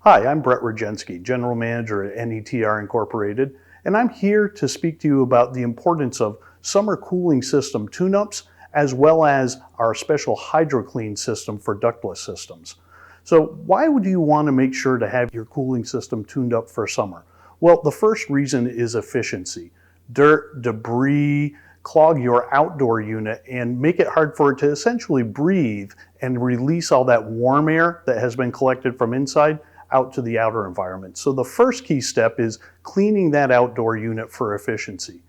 Hi, I'm Brett Rogenski, General Manager at N.E.T.R. Incorporated, and I'm here to speak to you about the importance of summer cooling system tune-ups as well as our special HydroKleen system for ductless systems. So why would you want to make sure to have your cooling system tuned up for summer? Well, the first reason is efficiency. Dirt, debris, clog your outdoor unit and make it hard for it to essentially breathe and release all that warm air that has been collected from inside out to the outer environment. So the first key step is cleaning that outdoor unit for efficiency.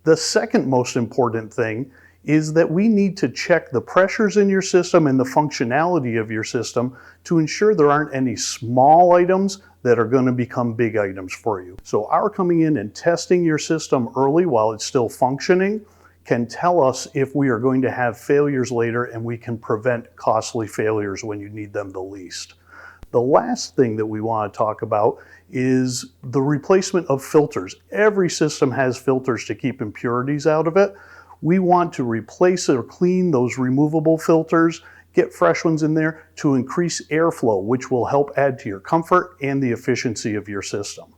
The second most important thing is that we need to check the pressures in your system and the functionality of your system to ensure there aren't any small items that are going to become big items for you. So our coming in and testing your system early while it's still functioning can tell us if we are going to have failures later, and we can prevent costly failures when you need them the least. The last thing that we want to talk about is the replacement of filters. Every system has filters to keep impurities out of it. We want to replace or clean those removable filters, get fresh ones in there to increase airflow, which will help add to your comfort and the efficiency of your system.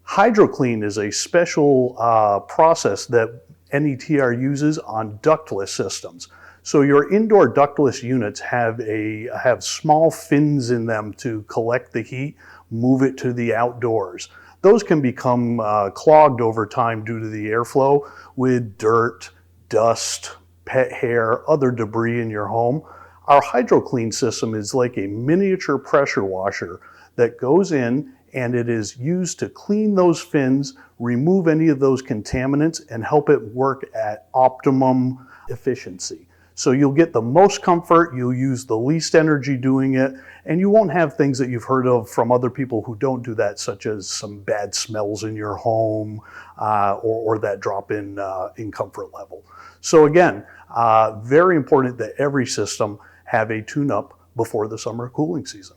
HydroKleen is a special process that N.E.T.R. uses on ductless systems. So your indoor ductless units have small fins in them to collect the heat, move it to the outdoors. Those can become clogged over time due to the airflow with dirt, dust, pet hair, other debris in your home. Our HydroKleen system is like a miniature pressure washer that goes in, and it is used to clean those fins, remove any of those contaminants, and help it work at optimum efficiency. So you'll get the most comfort, you'll use the least energy doing it, and you won't have things that you've heard of from other people who don't do that, such as some bad smells in your home or that drop in comfort level. So again, very important that every system have a tune-up before the summer cooling season.